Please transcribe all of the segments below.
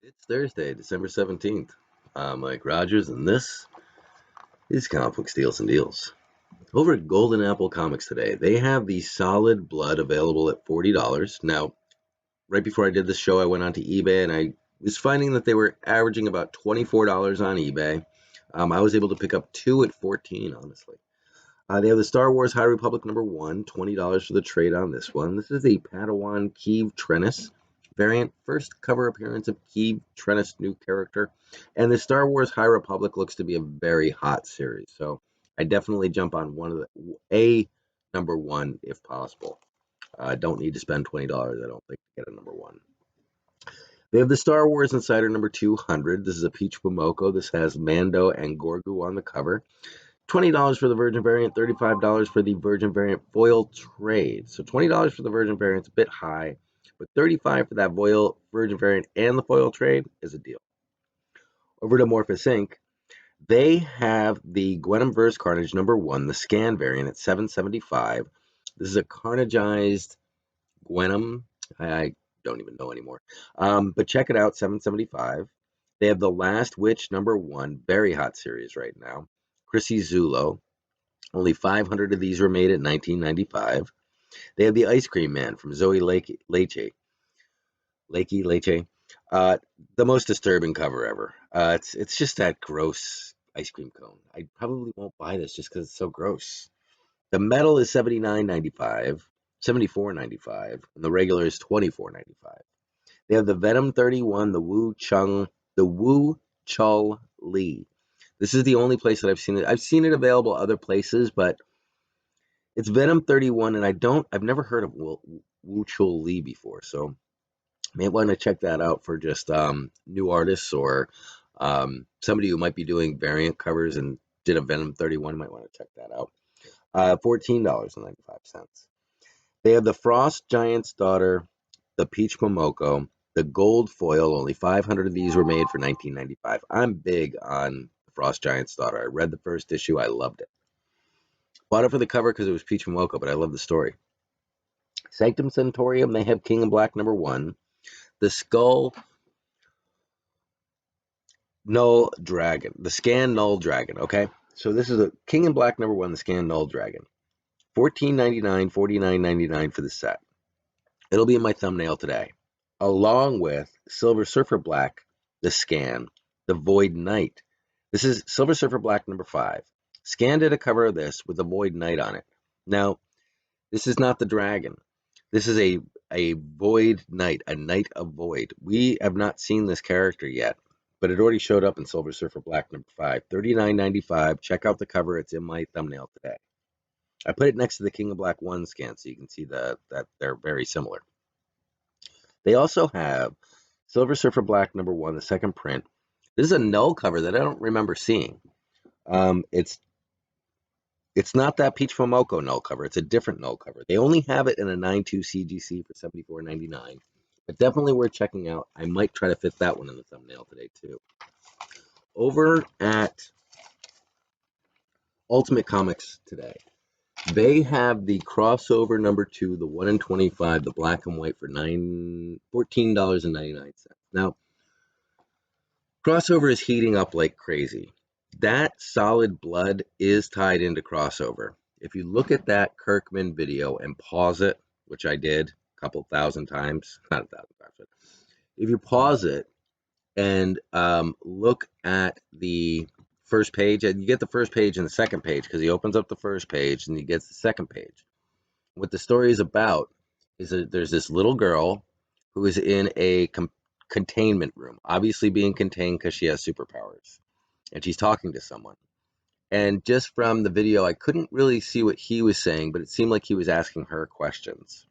It's Thursday, December 17th. I'm Mike Rogers, and this is Comic Book Steals and Deals. Over at Golden Apple Comics today, they have the Solid Blood available at $40. Now, right before I did this show, I went onto eBay, and I was finding that they were averaging about $24 on eBay. I was able to pick up two at $14, honestly. They have the Star Wars High Republic #1, $20 for the trade on this one. This is a Padawan Keeve Trennis variant, first cover appearance of Keeve Trennis' new character. And the Star Wars High Republic looks to be a very hot series, so I definitely jump on a #1 if possible. Don't need to spend $20, I don't think, to get a #1. They have the Star Wars Insider #200. This is a Peach Momoko. This has Mando and Grogu on the cover. $20 for the Virgin variant, $35 for the Virgin variant foil trade. So $20 for the Virgin variant is a bit high, but $35 for that Virgin variant and the foil trade is a deal. Over to Morphous Inc., they have the Gwen vs. Carnage #1, the scan variant at $7.75. This is a Carnageized Gwenum. I don't even know anymore. But check it out, $7.75. They have the Last Witch #1, very hot series right now. Chrissy Zulo. Only 500 of these were made at $19.95. They have the Ice Cream Man from Zoe Leche. The most disturbing cover ever. It's just that gross ice cream cone. I probably won't buy this just because it's so gross. The metal is $79.95, $74.95, and the regular is $24.95. They have the Venom 31, the Wu Chul Li. This is the only place that I've seen it. I've seen it available other places, but it's Venom 31, and I've never heard of Wu Chul Li before, so you may want to check that out for just new artists or somebody who might be doing variant covers and did a Venom 31. You might want to check that out. $14.95. They have the Frost Giant's Daughter, the Peach Momoko, the gold foil. Only 500 of these were made for $19.95. I'm big on Frost Giant's Daughter. I read the first issue. I loved it. Bought it for the cover because it was Peach Momoko, but I love the story. Sanctum Centaurium, they have King in Black #1. The Skull Null Dragon. The Scan Null Dragon, okay? So this is a King in Black #1, the Scan Null Dragon. $14.99, $49.99 for the set. It'll be in my thumbnail today. Along with Silver Surfer Black, the Scan, the Void Knight. This is Silver Surfer Black #5. Scan did a cover of this with the Void Knight on it. Now, this is not the dragon. This is a Void Knight, a Knight of Void. We have not seen this character yet, but it already showed up in Silver Surfer Black #5. $39.95. Check out the cover. It's in my thumbnail today. I put it next to the King of Black 1 scan so you can see that they're very similar. They also have Silver Surfer Black #1, the second print. This is a null cover that I don't remember seeing. It's not that Peach Momoko null cover. It's a different null cover. They only have it in a 9.2 CGC for $74.99. But definitely worth checking out. I might try to fit that one in the thumbnail today, too. Over at Ultimate Comics today, they have the crossover #2, the 1 in 25, the black and white for $14.99. Now, crossover is heating up like crazy. That Solid Blood is tied into crossover. If you look at that Kirkman video and pause it, which I did a couple thousand times, not 1,000 times, but if you pause it and look at the first page, and you get the first page and the second page because he opens up the first page and he gets the second page. What the story is about is that there's this little girl who is in a containment room, obviously being contained because she has superpowers. And she's talking to someone. And just from the video, I couldn't really see what he was saying, but it seemed like he was asking her questions.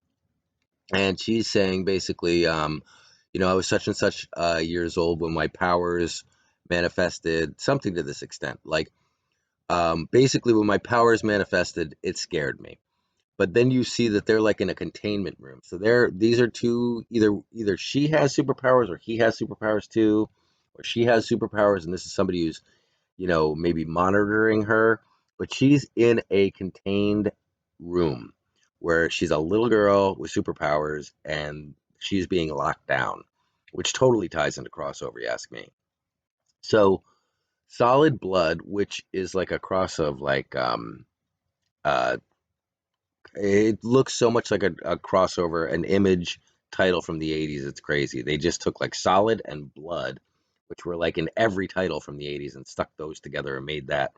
And she's saying basically, I was such and such years old when my powers manifested, something to this extent. Like, basically, when my powers manifested, it scared me. But then you see that they're like in a containment room. So these are two, either she has superpowers or he has superpowers too, or she has superpowers and this is somebody who's, maybe monitoring her. But she's in a contained room where she's a little girl with superpowers and she's being locked down. which totally ties into crossover, you ask me. So Solid Blood, which is like a cross of like uh it looks so much like a crossover, an Image title from the 80s. It's crazy. They just took like Solid and Blood, which were like in every title from the 80s, and stuck those together and made that.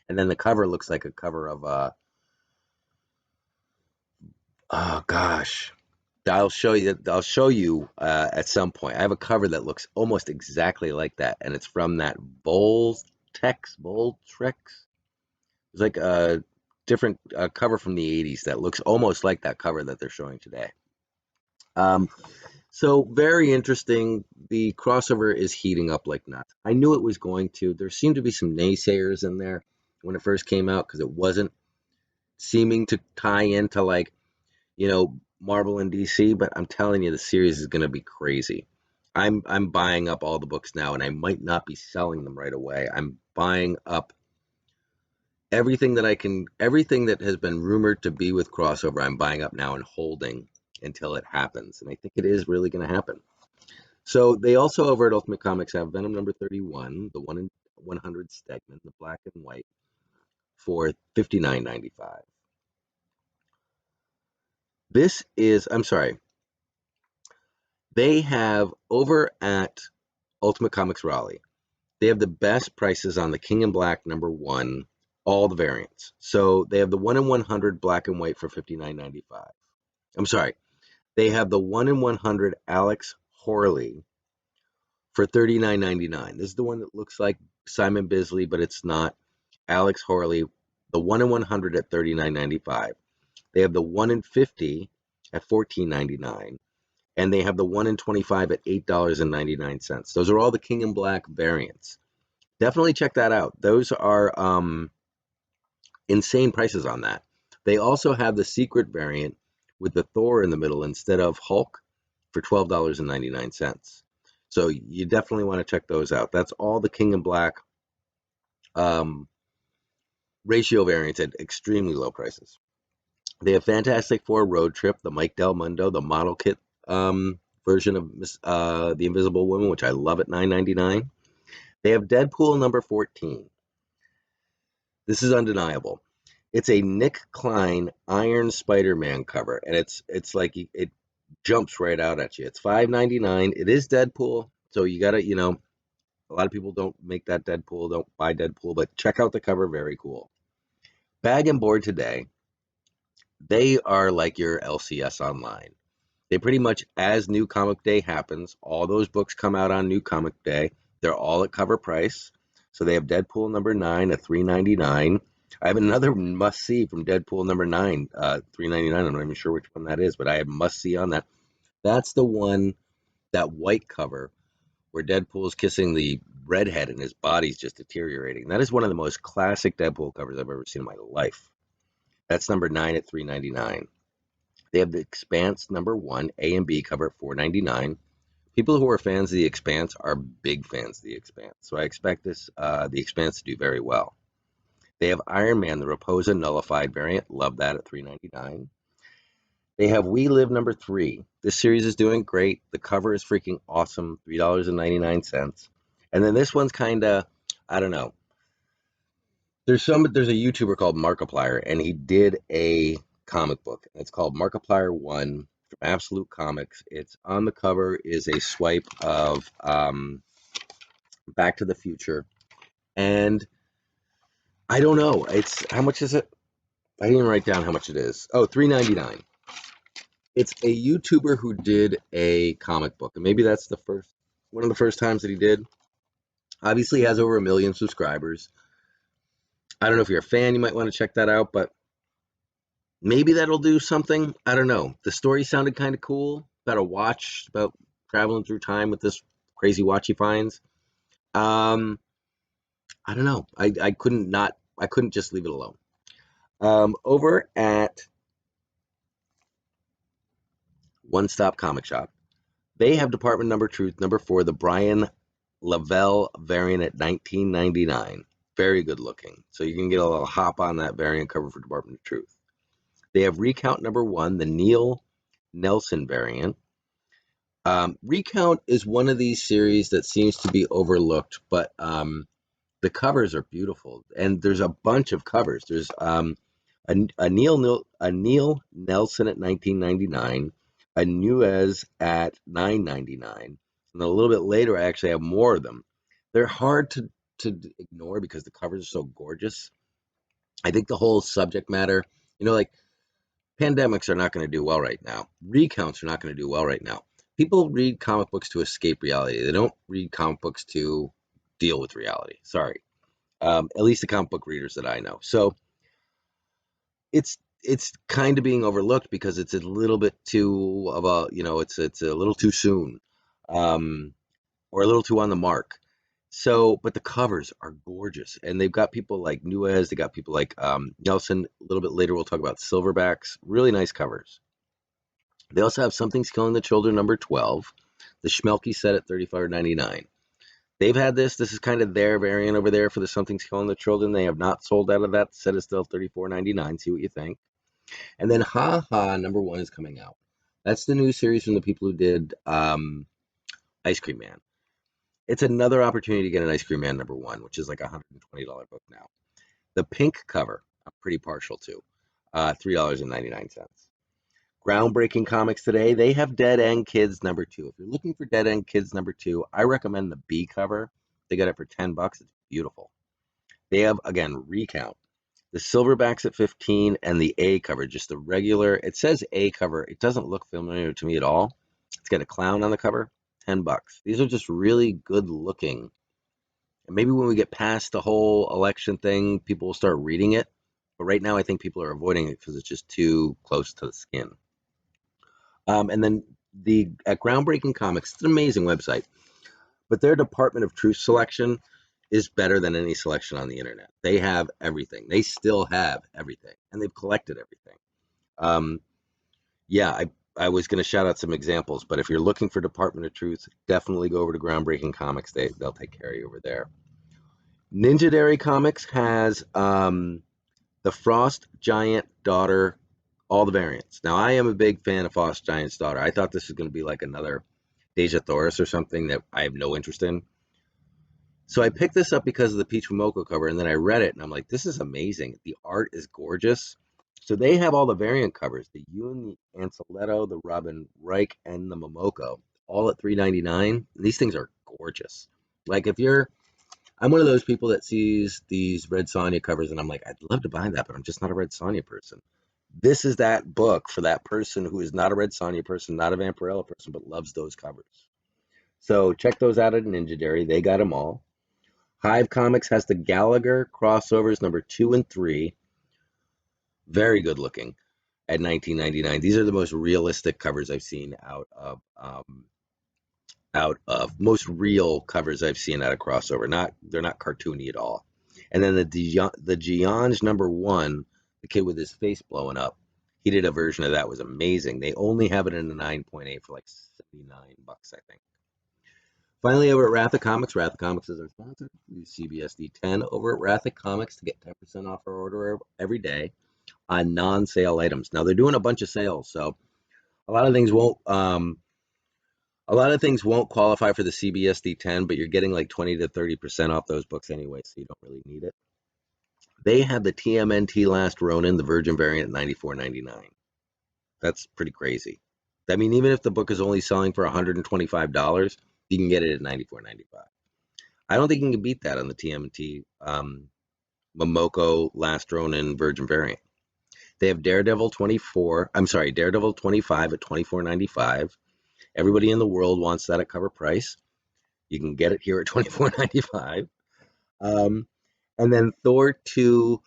And then the cover looks like a cover of oh gosh. I'll show you at some point. I have a cover that looks almost exactly like that, and it's from that Voltrex. It's like a different cover from the 80s that looks almost like that cover that they're showing today. Um, so very interesting. The crossover is heating up like nuts. I knew it was going to. There seemed to be some naysayers in there when it first came out because it wasn't seeming to tie into like, Marvel and DC, but I'm telling you, the series is going to be crazy. I'm buying up all the books now, and I might not be selling them right away. I'm buying up everything that has been rumored to be with crossover. I'm buying up now and holding until it happens, and I think it is really going to happen. So they also over at Ultimate Comics have Venom number 31, the 1 in 100 Stegman, the black and white, for $59.95. I'm sorry, they have over at Ultimate Comics Raleigh, they have the best prices on the King in Black number 1, all the variants. So they have the 1 in 100 black and white for $59.95. I'm sorry, they have the 1 in 100 Alex Horley for $39.99. This is the one that looks like Simon Bisley, but it's not. Alex Horley, the 1 in 100 at $39.95. They have the 1 in 50 at $14.99. And they have the 1 in 25 at $8.99. Those are all the King in Black variants. Definitely check that out. Those are insane prices on that. They also have the secret variant with the Thor in the middle instead of Hulk for $12.99. So you definitely want to check those out. That's all the King in Black um, ratio variants at extremely low prices. They have Fantastic Four Road Trip, the Mike Del Mundo, the model kit version of the Invisible Woman, which I love at $9.99. They have Deadpool number 14. This is undeniable. It's a Nick Klein Iron Spider-Man cover, and it's like it jumps right out at you. It's $5.99. It is Deadpool, so you gotta, a lot of people don't make that Deadpool, don't buy Deadpool, but check out the cover, very cool. Bag and Board today, they are like your LCS online. They pretty much, as New Comic Day happens, all those books come out on New Comic Day. They're all at cover price. So they have Deadpool number 9 at $3.99. I have another must see from Deadpool number 9, $3.99. I'm not even sure which one that is, but I have must see on that. That's the one, that white cover where Deadpool is kissing the redhead and his body's just deteriorating. That is one of the most classic Deadpool covers I've ever seen in my life. That's number 9 at $3.99. They have the Expanse number 1, A and B cover at $4.99. People who are fans of the Expanse are big fans of the Expanse, so I expect the Expanse to do very well. They have Iron Man, the Raposa Nullified variant. Love that at $3.99. They have We Live number 3. This series is doing great. The cover is freaking awesome, $3.99. And then this one's kind of, I don't know. There's a YouTuber called Markiplier, and he did a comic book. It's called Markiplier 1 from Absolute Comics. It's on the cover is a swipe of Back to the Future. And I don't know. It's how much is it? I didn't even write down how much it is. Oh, $3.99. It's a YouTuber who did a comic book, and maybe that's one of the first times that he did. Obviously, he has over 1 million subscribers. I don't know if you're a fan, you might want to check that out, but maybe that'll do something. I don't know. The story sounded kind of cool. About a watch, about traveling through time with this crazy watch he finds. I don't know. I couldn't just leave it alone. Over at One Stop Comic Shop, they have Department Number Truth number 4, the Brian Lavelle variant at $19.99. Very good looking. So you can get a little hop on that variant cover for Department of Truth. They have Recount number 1, the Neil Nelson variant. Recount is one of these series that seems to be overlooked, but the covers are beautiful, and there's a bunch of covers. There's a Neil Nelson at 19.99, a Nuez at 9.99, and a little bit later I actually have more of them. They're hard to ignore because the covers are so gorgeous. I think the whole subject matter, like pandemics are not going to do well right now. Recounts are not going to do well right now. People read comic books to escape reality. They don't read comic books to deal with reality. Sorry. At least the comic book readers that I know. So it's kind of being overlooked because it's a little bit too of a it's a little too soon, um, or a little too on the mark. So, but the covers are gorgeous, and they've got people like Nuez, they got people like Nelson. A little bit later, we'll talk about Silverbacks. Really nice covers. They also have Something's Killing the Children #12, the Schmelke set at $35.99. They've had this. This is kind of their variant over there for the Something's Killing the Children. They have not sold out of that. The set is still $34.99. See what you think. And then Ha Ha #1 is coming out. That's the new series from the people who did Ice Cream Man. It's another opportunity to get an Ice Cream Man #1, which is like a $120 book now. The pink cover, I'm pretty partial to. $3.99. Groundbreaking Comics today, they have Dead End Kids #2. If you're looking for Dead End Kids #2, I recommend the B cover. They got it for $10. It's beautiful. They have, again, Recount. The Silverbacks at 15 and the A cover, just the regular. It says A cover. It doesn't look familiar to me at all. It's got a clown on the cover, $10. These are just really good looking. And maybe when we get past the whole election thing, people will start reading it. But right now, I think people are avoiding it because it's just too close to the skin. And then at Groundbreaking Comics, it's an amazing website, but their Department of Truth selection is better than any selection on the internet. They have everything. They still have everything, and they've collected everything. Um, yeah, I was going to shout out some examples, but if you're looking for Department of Truth, definitely go over to Groundbreaking Comics. They'll take care of you over there. Ninja Dairy Comics has the Frost Giant Daughter, all the variants. Now, I am a big fan of Frost Giant's Daughter. I thought this was going to be like another Deja Thoris or something that I have no interest in. So I picked this up because of the Peach Momoko cover, and then I read it, and I'm like, this is amazing. The art is gorgeous. So they have all the variant covers, the Yun, the Anceletto, the Robin Reich, and the Momoko, all at $3.99. These things are gorgeous. Like I'm one of those people that sees these Red Sonja covers, and I'm like, I'd love to buy that, but I'm just not a Red Sonja person. This is that book for that person who is not a Red Sonja person, not a Vampirella person, but loves those covers. So check those out at Ninja Dairy. They got them all. Hive Comics has the Gallagher crossovers #2 and 3. Very good looking at $19.99. These are the most realistic covers I've seen most real covers I've seen out of crossover. They're not cartoony at all. And then the Giange #1, the kid with his face blowing up, he did a version of that, was amazing. They only have it in a 9.8 for like $79, I think. Finally, over at Wrath of Comics is our sponsor. Use CBSD 10 over at Wrath of Comics to get 10% off our order every day on non-sale items. Now they're doing a bunch of sales, so a lot of things won't qualify for the CBSD 10, but you're getting like 20 to 30% off those books anyway, so you don't really need it. They have the TMNT Last Ronin, the Virgin variant, at $94.99. That's pretty crazy. I mean, even if the book is only selling for $125, you can get it at $94.95. I don't think you can beat that on the TMNT Momoko Last Ronin Virgin variant. They have Daredevil 25 at $24.95. Everybody in the world wants that at cover price. You can get it here at $24.95. And then Thor 2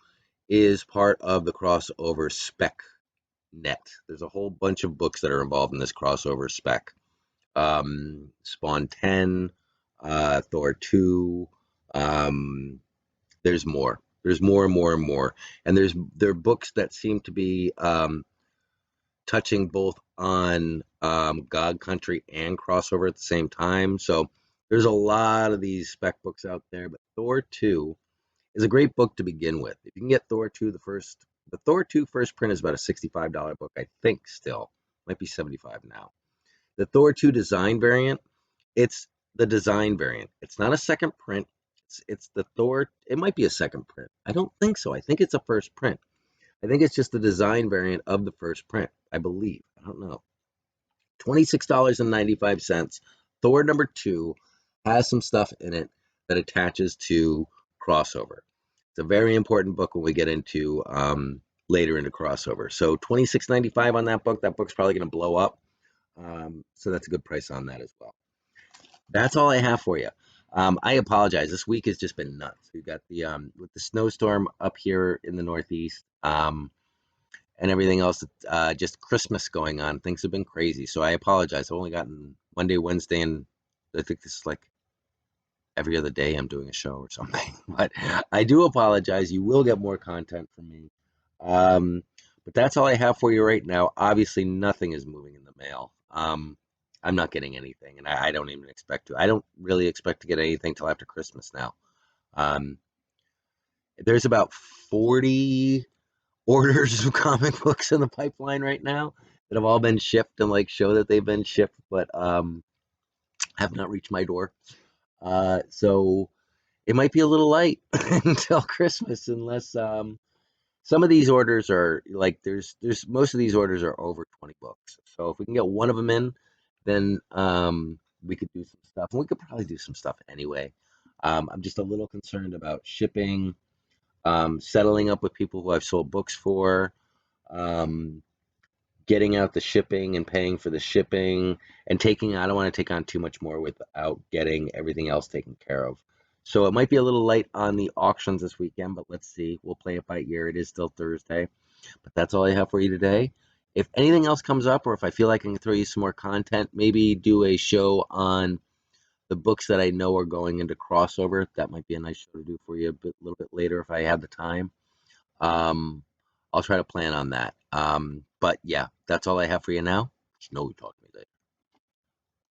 is part of the crossover Spec Net. There's a whole bunch of books that are involved in this crossover spec. Spawn 10, Thor 2. There's more. There's more and more and more. And there are books that seem to be touching both on God Country and crossover at the same time. So there's a lot of these spec books out there. But Thor 2 is a great book to begin with. If you can get Thor 2, the Thor 2 first print is about a $65 book, I think still. Might be $75 now. The Thor 2 design variant, it's the design variant. It's not a second print. It's the Thor. It might be a second print. I don't think so. I think it's a first print. I think it's just the design variant of the first print. I believe. I don't know. $26.95. Thor number 2 has some stuff in it that attaches to crossover. It's a very important book when we get into later into crossover. So $26.95 on that book. That book's probably going to blow up. So that's a good price on that as well. That's all I have for you. I apologize. This week has just been nuts. We've got the with the snowstorm up here in the Northeast, and everything else. Just Christmas going on. Things have been crazy. So I apologize. I've only gotten Monday, Wednesday, and I think this is like every other day I'm doing a show or something. But I do apologize. You will get more content from me. Um, but that's all I have for you right now. Obviously, nothing is moving in the mail. I'm not getting anything, and I don't even expect to. I don't really expect to get anything till after Christmas now. Um, there's about 40 orders of comic books in the pipeline right now that have all been shipped and like show that they've been shipped, but have not reached my door. So it might be a little light until Christmas, unless some of these orders are like there's most of these orders are over 20 books. So if we can get one of them in, then we could do some stuff, and we could probably do some stuff anyway. I'm just a little concerned about shipping, settling up with people who I've sold books for, um, getting out the shipping and paying for the shipping, and taking. I don't want to take on too much more without getting everything else taken care of. So it might be a little light on the auctions this weekend, but let's see. We'll play it by ear. It is still Thursday, but that's all I have for you today. If anything else comes up, or if I feel like I can throw you some more content, maybe do a show on the books that I know are going into crossover. That might be a nice show to do for you little bit later if I have the time. Um, I'll try to plan on that. But yeah, that's all I have for you now. Snow Talk.